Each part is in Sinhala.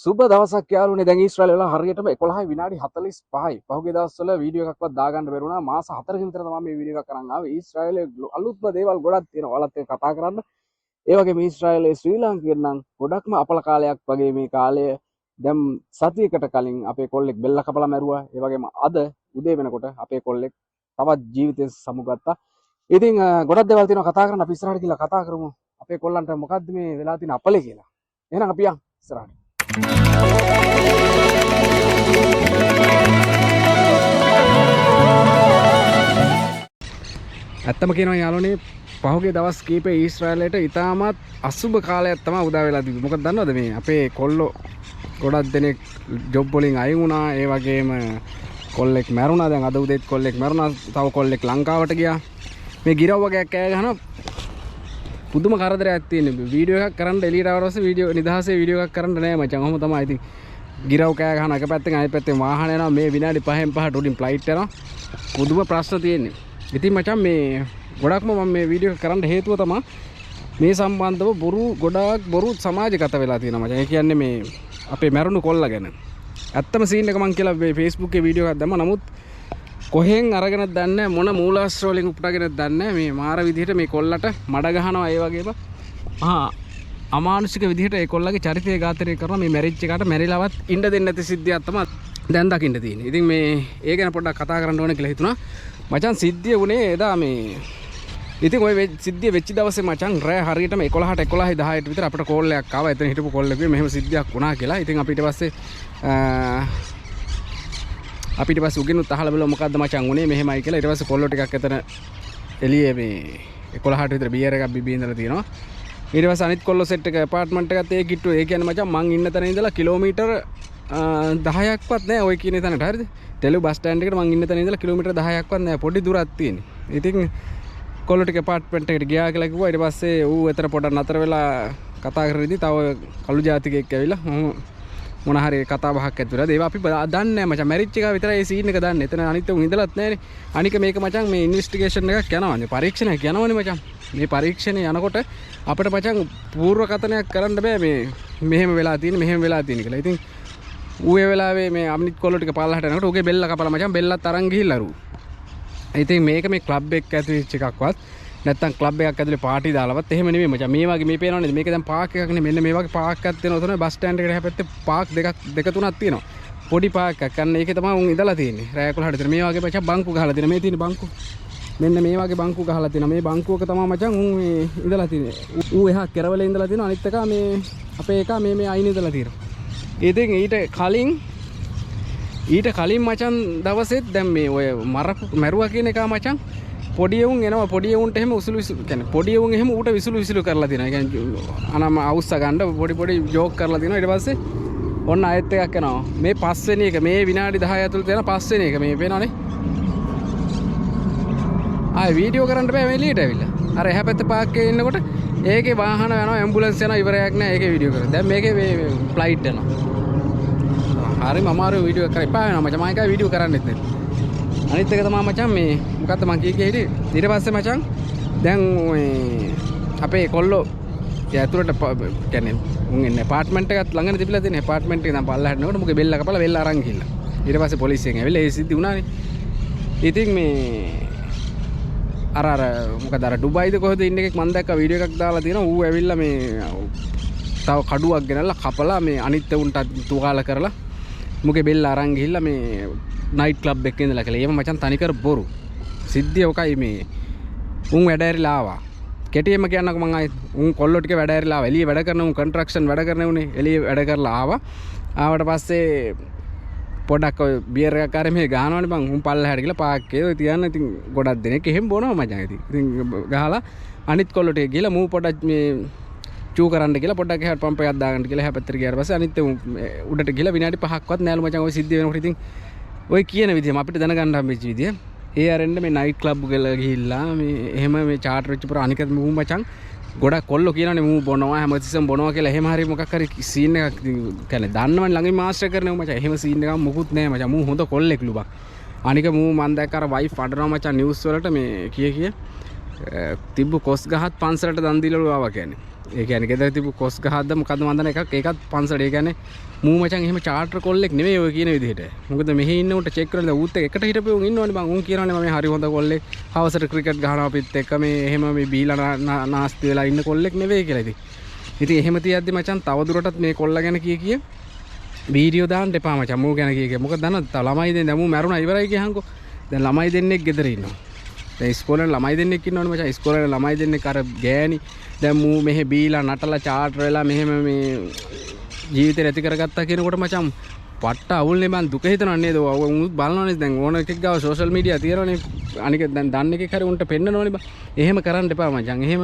සුබ දවසක් යාළුවනේ. දැන් ඊශ්‍රායල් වෙලා හරියටම 11 විනාඩි 45යි. පහුගිය දවස්වල වීඩියෝ එකක්වත් දාගන්න බැරුණා. මාස 4කින් විතර තමයි මේ වීඩියෝ එකක් කරන් ආවේ. ඊශ්‍රායලයේ අලුත්ම දේවල් ගොඩක් තියෙනවා. ඔයාලත් එක්ක කතා කරන්න. ඒ වගේම ඊශ්‍රායලයේ ශ්‍රී ලාංකිකයන් නම් ගොඩක්ම අපල කාලයක් වගේ මේ කාලය දැන් සතියකට කලින් අපේ කොල්ලෙක් බෙල්ල කපලා මැරුවා. ඒ වගේම අද උදේ වෙනකොට අපේ කොල්ලෙක් තවත් ජීවිතේ සමුගත්තා. ඉතින් ගොඩක් දේවල් තියෙනවා කතා කරන්න. අපි ඉස්සරහට ගිහලා කතා කරමු. අපේ කොල්ලන්ට මොකද්ද මේ වෙලා තියෙන අපලේ කියලා. එහෙනම් අපි යන් ඉස්සරහට. ඇත්තම කියනවා යාළුවනේ පහුගිය දවස් කීපේ ඊශ්‍රායලයට ඉතාමත් අසුබ කාලයක් තමයි උදා වෙලා තිබුණේ. මොකද දන්නවද මේ අපේ කොල්ලෝ ගොඩක් දෙනෙක් ජොබ් වලින් අයින් වුණා. ඒ වගේම කොල්ලෙක් මැරුණා. දැන් අද උදේත් කොල්ලෙක් මැරුණා. තව කොල්ලෙක් ලංකාවට ගියා. මේ ගිරව් වගේක් කෑ ගහනවා. පුදුම කරදරයක් තියෙන. වීඩියෝ එකක් කරන්න එළියට ආවරොස්ස වීඩියෝ නිදහසේ වීඩියෝ එකක් කරන්න නෑ මචං. ඔහොම තමයි. ඉතින් ගිරව් කෑ ගහන එක පැත්තෙන් අනිත් පැත්තෙන් වාහන යනවා. මේ විනාඩි 5න් 5ට උඩින් ෆ්ලයිට් යනවා. පුදුම ප්‍රශ්න තියෙන්නේ. ඉතින් මචං මේ ගොඩක්ම මම මේ වීඩියෝ එක කරන්න හේතුව තමයි මේ සම්බන්ධව ගොඩාක් බොරු සමාජගත වෙලා තියෙනවා මචං. ඒ කියන්නේ මේ අපේ මැරුණු කොල්ලා ගැන. ඇත්තම සීන් එක මං කියලා මේ Facebook එකේ වීඩියෝ එකක් දැම්මා. නමුත් කොහෙන් අරගෙන දන්නේ මොන මූලාශ්‍ර වලින් උපුටගෙන දන්නේ මේ මාර විදිහට මේ කොල්ලට මඩ ගහනවා. ඒ වගේම අමානුෂික විදිහට ඒ කොල්ලගේ චරිතය ඝාතනය කරනවා. මේ මැරිච් එකට මැරිලවත් ඉන්න දෙන්නේ නැති සිද්ධියක් තමයි දැන් දකින්න තියෙන්නේ. ඉතින් මේ ඒ ගැන පොඩ්ඩක් කතා කරන්න ඕනේ කියලා හිතුණා. මචං සිද්ධිය වුණේ එදා මේ ඉතින් ওই සිද්ධිය වෙච්ච දවසේ මචං රෑ හරියටම 11ට 11:10ට විතර අපිට කෝල් එකක් ආවා. එතන හිටපු කෝල් එකේ මෙහෙම සිද්ධියක් වුණා කියලා. ඉතින් අපිට පස්සේ උගෙනුත් අහලා බලමු මොකද්ද මචං උනේ මෙහෙමයි කියලා. ඊට පස්සේ කොල්ලෝ ටිකක් එතන එළියේ මේ 11ට විතර බියර් එකක් බිබී ඉඳලා තියෙනවා. ඊට පස්සේ අනිත් කොල්ලෝ සෙට් එක ඇපාර්ට්මන්ට් එකත් ඒ කිට්ටු. ඒ කියන්නේ මචං මං ඉන්න තැන ඉඳලා කිලෝමීටර් 10ක්වත් නෑ ඔය කියන තැනට. හරිද? ටෙලු බස් ස්ටෑන්ඩ් එකට මං ඉන්න තැන ඉඳලා කිලෝමීටර් 10ක්වත් නෑ. පොඩි දුරක් තියෙන්නේ. ඉතින් කොල්ලෝ ටික ඇපාර්ට්මන්ට් එකට ගියා කියලා කිව්වා. ඊට පස්සේ ඌ එතන පොඩක් නතර වෙලා කතා කරද්දී තව කළු ජාතිකයෙක් ඇවිල්ලා මොන හරි කතා බහක් ඇතුළේ. ඒවා අපි දන්නේ නැහැ මචං. මැරිච් එක විතරයි මේ සීන් එක දන්නේ. එතන අනිත් උන් ඉඳලත් නැහැනේ. අනික මේක මචං මේ ඉන්වෙස්ටිගේෂන් එකක් යනවානේ. පරීක්ෂණයක් යනවානේ මචං. මේ පරීක්ෂණය යනකොට අපිට මචං පූර්ව කතනයක් කරන්න බෑ මේ මෙහෙම වෙලා තියෙන මෙහෙම වෙලා තියෙන කියලා. ඉතින් ඌ ඒ වෙලාවේ මේ අනිත් කොල්ලෝ ටික පල්ලහට යනකොට ඌගේ බෙල්ල කපලා මචං බෙල්ලත් අරන් ගිහිල්ලා රු. ඉතින් මේක මේ ක්ලබ් එකක් ඇතුලේ වෙච්ච එකක්වත් නැත්තම් ක්ලබ් එකක් ඇතුලේ පාටි දාලවත් එහෙම නෙමෙයි මචං. මේ වගේ මේ පේනවනේ මේක දැන් පාක් එකක් නේ. මෙන්න මේ වගේ පාක් එකක් තියෙනවා. උතන බස් ස්ටෑන්ඩ් එකට හැපැත්තේ පාක් දෙක තුනක් තියෙනවා. පොඩි පාක් එකක්. අන්න ඒකේ තමයි උන් ඉඳලා තියෙන්නේ. රෑ 11ට විතර මේ වගේ මචං බංකු ගහලා තියෙනවා. මේ තියෙන බංකු. මෙන්න මේ වගේ බංකු ගහලා තියෙනවා. මේ බංකුවක තමයි මචං උන් මේ ඉඳලා තියෙන්නේ. ඌ එහා කෙරවලේ ඉඳලා තියෙනවා. අනිත් එක මේ අපේ එක මේ අයින ඉඳලා තියෙනවා. ඉතින් ඊට කලින් මචං දවසෙත් දැන් මේ ඔය මැරුවා කියන එක මචං පොඩි උන් එනවා. පොඩි උන්ට එහෙම උසුළු කියන්නේ පොඩි උන් එහෙම ඌට විසුළු කරලා තියෙනවා. ඒ කියන්නේ අනම අවුස්ස ගන්න පොඩි ජෝක් කරලා තියෙනවා. ඊට පස්සේ ඔන්න ආයෙත් එකක් යනවා. මේ පස්වෙනි එක මේ විනාඩි 10 ඇතුළත යන පස්වෙනි එක මේ පේනවනේ. ආයෙ වීඩියෝ කරන්න බෑ මේ එළියට ඇවිල්ලා. අර එහා පැත්තේ පාක් එකේ ඉන්නකොට ඒකේ වාහන යනවා ඇම්බුලන්ස් යනවා ඉවරයක් නෑ. ඒකේ වීඩියෝ කරා. දැන් මේකේ මේ ෆ්ලයිට් යනවා. හරිම අමාරු වීඩියෝ එකක් කරා. එපා වෙනවා මචං. මම එකයි වීඩියෝ කරන්නෙත් නෑ. අනිත් එක තමයි මචං මේ මොකද්ද මං කියේ හිටියේ. ඊට පස්සේ මචං දැන් අපේ කොල්ලෝ ඇතුළට කියන්නේ උන් ඉන්නේ ඇපාර්ට්මන්ට් එකත් ළඟනේ තිබිලා තියෙන ඇපාර්ට්මන්ට් එක දැන් පල්ලහට යනකොට මුගේ බෙල්ල කපලා බෙල්ල අරන් ගිහිල්ලා. ඊට පස්සේ පොලිසියෙන් ඇවිල්ලා ඒ සිද්ධි වුණානේ. ඉතින් මේ අර මොකද අර ඩුබයිද කොහෙද ඉන්න එකෙක් මම දැක්කා වීඩියෝ එකක් දාලා තියෙනවා. ඌ ඇවිල්ලා මේ තව කඩුවක් ගෙනල්ලා කපලා මේ අනිත් උන්ට තුවාල කරලා මුගේ බෙල්ල අරන් ගිහිල්ලා මේ නයිට් ක්ලබ් එකේ ඉඳලා කියලා. ඒව මචං තනිකර බොරු. සිද්ධිය ඔකයි මේ උන් වැඩ ඇරිලා ආවා. කෙටියෙන්ම කියන්නකෝ මං ආයේ උන් කොල්ලෝ ටික වැඩ ඇරිලා ආවා. එළියේ වැඩ කරන උන් කන්ස්ට්‍රක්ෂන් වැඩ කරන උනේ එළියේ වැඩ කරලා ආවා. ආවට පස්සේ පොඩක් ඔය බියර් එකක් අරගෙන මේ ගහනවනේ බං. උන් පල්ලෙහාට ගිහලා පාක් එකේ ඔය තියන්න. ඉතින් ගොඩක් දෙනෙක් එහෙම බොනවා මචං. ඉතින් ගහලා අනිත් කොල්ලෝ ටික ගිහලා මූ පොඩක් මේ චූ කරන්න කියලා පොඩ්ඩක් එහාට පම්ප් එකක් දාගන්න කියලා එහා පැත්තට ගියාට පස්සේ අනිත් උඩට ගිහලා විනාඩි 5ක්වත් නෑලු මචං. ඔය සිද්ධිය වෙනකොට ඉතින් ඔය කියන විදිහම අපිට දැනගන්න හම්බෙච්ච විදිය ඒ අරෙන්න මේ නයිට් ක්ලබ් වල ගිහිල්ලා මේ එහෙම මේ චාටර් වෙච්ච පුර අනික මූ මචං ගොඩක් කොල්ලෝ කියනවනේ මූ බොනවා හැමතිස්සෙම බොනවා කියලා. එහෙම හරි මොකක් හරි සීන් එකක් කියන්නේ දන්නවනේ ළඟින් මාස්ටර් කරනවා මචං. එහෙම සීන් එකක් මොකුත් නෑ මචං. මූ හොඳ කොල්ලෙක්ලු බං. අනික මූ මන් දැක්ක අර වයිෆ් අඬනවා මචං නිවුස් වලට මේ කිය තිබ්බ කොස් ගහත් පන්සලට දන් දීලලු ආවා කියන්නේ. ඒ කියන්නේ ගෙදර තිබු කොස් ගහද්ද මොකද්ද මන් දන්නේ එකක් ඒකත් පන්සල. ඒ කියන්නේ මූ මචං එහෙම චාටර් කොල්ලෙක් නෙමෙයි ඔය කියන විදිහට. මොකද මෙහි ඉන්න උන්ට චෙක් කරලා ඌත් එකට හිටපෙ උන් ඉන්නවනේ බං. උන් කියනවනේ මම හරි හොඳ කොල්ලෙක්. හවසට ක්‍රිකට් ගහනවා අපිත් එක්ක මේ එහෙම මේ බීලා නාස්ති වෙලා ඉන්න කොල්ලෙක් නෙවෙයි කියලා ඉතින් එහෙම තියද්දි මචං තවදුරටත් මේ කොල්ලා ගැන කිය වීඩියෝ දාන්න එපා මචං. මූ ගැන කිය. මොකද දන්නවද ළමයි දෙන්න මූ මැරුණා ඉවරයි කියහන්කෝ. දැන් ළමයි දෙන්නෙක් ගෙදර ඉන්නවා. දැන් ඉස්කෝලේ ළමයි දෙන්නෙක් ඉන්නවනේ මචං. ඉස්කෝලේ ළමයි දෙන්නෙක් අර ගෑණි දැන් මූ මෙහෙ බීලා නටලා චාටර් වෙලා මෙහෙම මේ ජීවිතේ නැති කරගත්තා කියනකොට මචං පට්ට අවුල්නේ මං දුක හිතනවා නේද? උන් බලනවනේ දැන් ඕන එකෙක් ගාව සෝෂල් මීඩියා තියෙනවනේ. අනික දැන් දන්න එකෙක් හරි උන්ට පෙන්නනවනේ බං. එහෙම කරන්න එපා මචං. එහෙම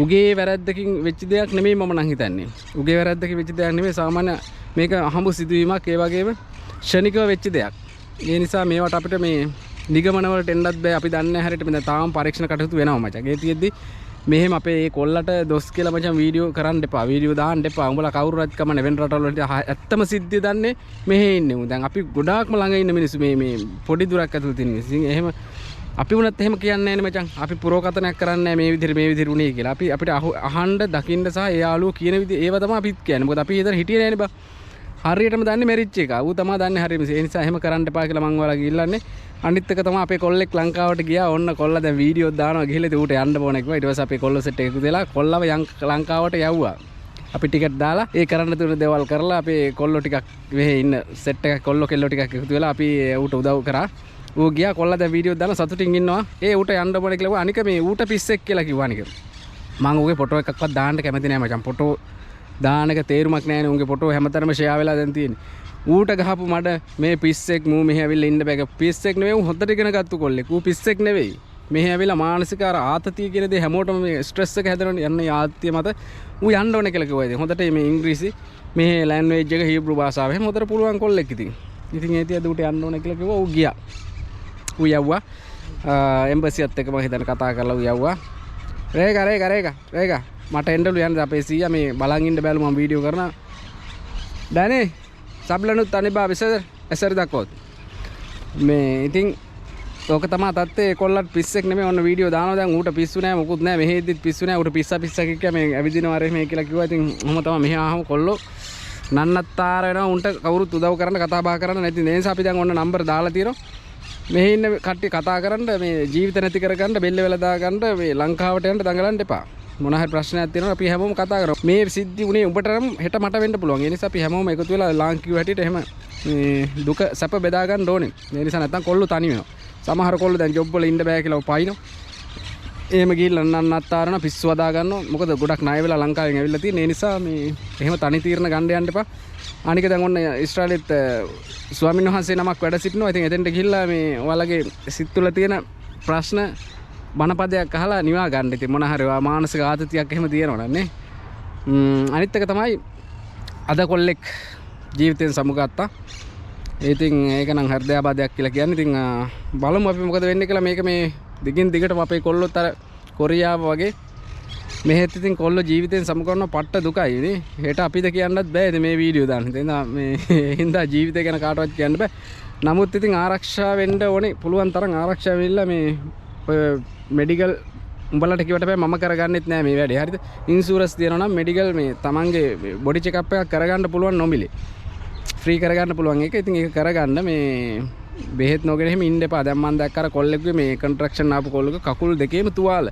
උගේ වැරද්දකින් වෙච්ච දෙයක් නෙමෙයි මම නම් හිතන්නේ. උගේ වැරද්දකින් වෙච්ච දෙයක් නෙමෙයි සාමාන්‍ය මේක අහඹු සිදුවීමක්. ඒ වගේම ෂණිකව වෙච්ච දෙයක්. ඒ නිසා මේවට අපිට මේ නිගමන වලට එන්නත් බෑ. අපි දන්නේ නැහැ හරියට. දැන් තාම පරීක්ෂණ කටයුතු වෙනවා මචං. ඒ තියෙද්දි මෙහෙම අපේ මේ කොල්ලට දොස් කියලා මචං වීඩියෝ කරන්න එපා. වීඩියෝ දාන්න එපා. උඹලා කවුරුවත් කමන්නේ වෙන රටවල වලට ඇත්තම සිද්ධිය දන්නේ මෙහෙ ඉන්නේ. දැන් අපි ගොඩාක්ම ළඟ ඉන්න මිනිස්සු මේ පොඩි දුරක් ඇතුළත ඉන්න මිනිස්සු. එහෙම අපි වුණත් එහෙම කියන්නේ නැහැ නේ මචං. අපි පුරෝකතනයක් කරන්නේ නැහැ මේ විදිහට උනේ කියලා. අපිට අහන්න දකින්න සහ ඒ යාළුවෝ කියන විදිහ ඒව තමයි අපිත් කියන්නේ. මොකද අපි ඊතර හිටියේ නැහැ නේ බා. හරියටම දන්නේ මෙරිච් එක. ඌ තමයි දන්නේ හරියම. ඒ නිසා එහෙම කරන්න එපා කියලා මං ඔයාලා ගිහිල්ලාන්නේ. අනිත් එක තමයි අපේ කොල්ලෙක් ලංකාවට ගියා. ඔන්න කොල්ලා දැන් වීඩියෝ දානවා ගිහලා ඉතින් ඌට යන්න ඕන කිව්වා. ඊට පස්සේ අපේ කොල්ල සෙට් එකතු වෙලා කොල්ලව ලංකාවට යවුවා. අපි ටිකට් දාලා ඒ කරන්න තුන දේවල් කරලා අපේ කොල්ලෝ ටිකක් මෙහෙ ඉන්න සෙට් එකක් කොල්ලෝ කෙල්ලෝ ටිකක් එකතු වෙලා අපි ඌට උදව් කරා. ඌ ගියා කොල්ලා දැන් වීඩියෝ දාන සතුටින් ඉන්නවා. ඒ ඌට යන්න ඕන කියලා. අනික මේ ඌට පිස්සෙක් කියලා කිව්වා අනික. මං ඌගේ ෆොටෝ එකක්වත් දාන්න කැමති නෑ මචං. ෆොටෝ දාන එක තේරුමක් නෑනේ. ඌගේ ෆොටෝ හැමතැනම ෂෙයා වෙලා දැන් තියෙන්නේ. ඌට ගහපු මඩ මේ පිස්සෙක් මූ මෙහෙ ඇවිල්ලා ඉන්න බෑ. පිස්සෙක් නෙවෙයි ඌ හොඳට ඉගෙන ගත්තු කොල්ලෙක්. ඌ පිස්සෙක් නෙවෙයි. මෙහෙ ඇවිල්ලා මානසික අර ආතතිය කියන දේ හැමෝටම මේ ස්ට්‍රෙස් එක හැදෙනවනේ. යන්නේ ආතතිය මත ඌ යන්න ඕනේ කියලා කිව්වා. ඉතින් හොඳට මේ ඉංග්‍රීසි මේ ලැන්ග්වේජ් එක හීබ්‍රු භාෂාව එහෙම හොඳට පුළුවන් කොල්ලෙක් ඉතින්. ඉතින් ඒ තියද ඌට යන්න ඕනේ කියලා කිව්වා. ඌ ගියා. ඌ යවුවා. එම්බසියත් එක්ක මම හිතන කතා කරලා ඌ යවුවා. රේගා මට එන්නලු යන්න අපේ සීයා මේ බලන් ඉන්න බැලු මම වීඩියෝ කරනවා. දැනේ සබ්ලනුත් අනිබා විසර ඇසර දක්වොත් මේ ඉතින් ඕක තමයි තත්ත්වය. කොල්ලත් පිස්සෙක් නෙමෙයි. ඔන්න වීඩියෝ දානවා. දැන් ඌට පිස්සු නෑ මොකුත් නෑ. මෙහෙද්දිත් පිස්සු නෑ. ඌට පිස්සා කිව්වා මේ ඇවිදිනවා රේ මේ කියලා කිව්වා. ඉතින් ඔහොම තමයි මෙහා ආවම කොල්ලෝ නන්නත්තර වෙනවා. උන්ට කවුරුත් උදව් කරන්න කතා බහ කරන්න නැති. ඒ නිසා අපි දැන් ඔන්න නම්බර් දාලා තියෙනවා. මෙහි ඉන්න කට්ටිය කතා කරන්න මේ ජීවිත නැති කරගන්න බෙල්ල වෙලා දාගන්න මේ ලංකාවට යන්න දඟලන්න එපා. මොන හරි ප්‍රශ්නයක් තියෙනවා අපි හැමෝම කතා කරමු. මේ සිද්ධි උනේ උඹට නම් හෙට මට වෙන්න පුළුවන්. ඒ නිසා අපි හැමෝම එකතු වෙලා ලාංකිකව හැටියට එහෙම මේ දුක සැප බෙදා ගන්න ඕනේ. ඒ නිසා නැත්තම් කොල්ලෝ තනි වෙනවා. සමහර කොල්ලෝ දැන් ජොබ් වල ඉන්න බෑ කියලා පයින්නවා. එහෙම ගිහිල්ලා නන්නත්තාරන පිස්සු වදා ගන්නවා. මොකද ගොඩක් ණය වෙලා ලංකාවෙන් ඇවිල්ලා තියෙන. ඒ නිසා මේ එහෙම තනි තීරණ ගන්න යන්න එපා. අනික දැන් ඔන්න ඊශ්‍රායලෙත් ස්වාමීන් වහන්සේ නමක් වැඩ සිටිනවා. ඉතින් එතෙන්ට ගිහිල්ලා මේ ඔයාලගේ සිත් තුළ තියෙන ප්‍රශ්න බණපදයක් අහලා නිවා ගන්න. ඉතින් මොන හරි මානසික ආතතියක් එහෙම තියෙනවා නේ. අනිත් එක තමයි අද කොල්ලෙක් ජීවිතෙන් සමුගත්තා. ඉතින් ඒක නම් හෘදයාබාධයක් කියලා කියන්නේ. ඉතින් බලමු අපි මොකද වෙන්නේ කියලා. මේක මේ දිගින් දිගටම අපේ කොල්ලොත් අර කොරියාව වගේ මෙහෙත් ඉතින් කොල්ලෝ ජීවිතෙන් සමු කරන පට්ට දුකයි නේ. හෙට අපිද කියන්නත් බෑ මේ වීඩියෝ දාන්න. ඉතින් මේ හින්දා ජීවිතය ගැන කාටවත් කියන්න බෑ. නමුත් ඉතින් ආරක්ෂා වෙන්න ඕනේ. පුළුවන් තරම් ආරක්ෂා වෙilla මේ ඔය මෙඩිකල් උඹලට කිව්වට බෑ මම කරගන්නෙත් නෑ මේ වැඩේ. හරිද? ඉන්ෂුරන්ස් තියනවා නම් මෙඩිකල් මේ තමන්ගේ බොඩි චෙක්අප් එකක් කරගන්න පුළුවන් නොමිලේ. ෆ්‍රී කරගන්න පුළුවන් එක. ඉතින් ඒක කරගන්න මේ බෙහෙත් නොගෙන එහෙම ඉන්න එපා. දැන් මම දැක්ක අර කොල්ලෙකුගේ මේ කන්ට්‍රැක්ෂන් ආපු කොල්ලෙකුගේ කකුල් දෙකේම තුවාල.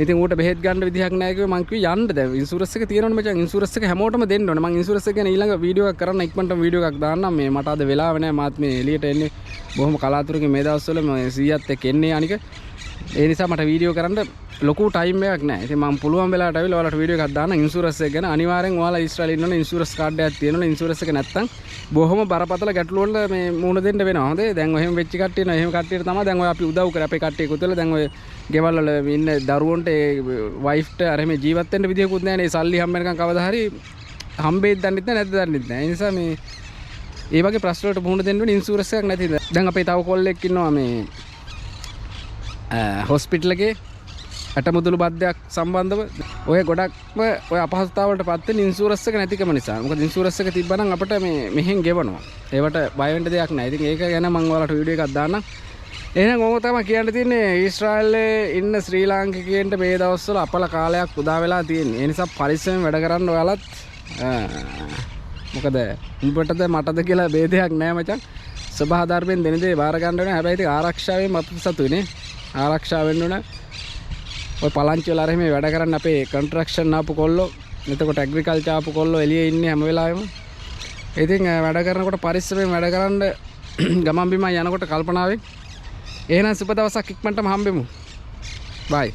ඉතින් ඌට බෙහෙත් ගන්න විදිහක් නැහැ කිව්වේ. මං කිව්වේ යන්න දැන් ඉන්ෂුරන්ස් එක තියෙනවනේ මචං. ඉන්ෂුරන්ස් එක හැමෝටම දෙන්න ඕනේ. මං ඉන්ෂුරන්ස් එක ගැන ඊළඟ වීඩියෝ එකක් කරන්න ඉක්මනටම වීඩියෝ එකක් දාන්නම්. මේ මට අද වෙලාව නැහැ. මාත් මේ එළියට එන්නේ බොහොම කලාතුරකින් මේ දවස්වල මම 100ත් එක්ක එන්නේ අනික. ඒ නිසා මට වීඩියෝ කරන්න ලොකු ටයිම් එකක් නැහැ. ඉතින් මම පුළුවන් වෙලාවට අවිලා ඔයාලට වීඩියෝ එකක් දාන්න. ඉන්ෂුරන්ස් එක ගැන අනිවාර්යෙන් ඔයාලා ඊශ්‍රායලේ ඉන්නවනේ ඉන්ෂුරන්ස් කාඩ් එකක් තියෙනවනේ. ඉන්ෂුරන්ස් එක නැත්තම් බොහොම බරපතල ගැටලු වල මේ මුහුණ දෙන්න වෙනවා. හොඳේ. දැන් ඔහෙම වෙච්ච කට්ටිය නෝ. එහෙම කට්ටියට තමයි දැන් ඔය අපි උදව් කරේ. අපේ කට්ටිය එකතු වෙලා දැන් ඔය ගෙවල් වල ඉන්න දරුවන්ට ඒ වයිෆ්ට අර මේ ජීවත් වෙන්න විදියකුත් නැහැ නේ. සල්ලි හම්බ වෙනකන් කවදා හරි හම්බෙයිද දන්නෙත් නැහැ නැද්ද දන්නෙත් නැහැ. ඒ නිසා මේ ඒ වගේ ප්‍රශ්න වලට මුහුණ දෙන්න වෙන ඉන්ෂුරන්ස් එකක් නැතිද? දැන් අපේ තව කොල්ලෙක් ඉන්නවා මේ හොස්පිටල් එකේ ඇටමුදළු බද්දයක් සම්බන්ධව ඔය ගොඩක්ම ඔය අපහසුතාවලට පත් වෙන ඉන්ෂුරන්ස් එක නැතිකම නිසා. මොකද ඉන්ෂුරන්ස් එක තිබ්බනම් අපිට මේ මෙහෙන් ගෙවනවා. ඒවට බය වෙන්න දෙයක් නැහැ. ඉතින් ඒක ගැන මම ඔයාලට වීඩියෝ එකක් දාන්නම්. එහෙනම් ඕක තමයි කියන්න තියෙන්නේ ඊශ්‍රායලයේ ඉන්න ශ්‍රී ලාංකිකයන්ට මේ දවස්වල අපල කාලයක් උදා වෙලා තියෙන්නේ. ඒ නිසා පරිස්සමෙන් වැඩ කරන්න ඔයාලත් මොකද උඹටද මටද කියලා ભેදයක් නැහැ මචං. සබහා ධර්මයෙන් දෙන දේ බාර ගන්න ඕනේ. හැබැයි ඉතින් ආරක්ෂාවෙන් මත සතුනේ. ආරක්ෂා වෙන්න ඕන. ඔය පලංචි වල අර එහෙම වැඩ කරන්න අපේ කන්ස්ට්‍රක්ෂන් ආපු කොල්ලෝ, එතකොට ඇග්‍රිකල්චර් ආපු කොල්ලෝ එළියේ ඉන්නේ හැම වෙලාවෙම. ඉතින් වැඩ කරනකොට පරිස්සමෙන් වැඩ කරන්න ගමන් බිමන් යනකොට කල්පනාවෙන්. එහෙනම් සුබ දවසක් ඉක්මනටම හම්බෙමු. බයි.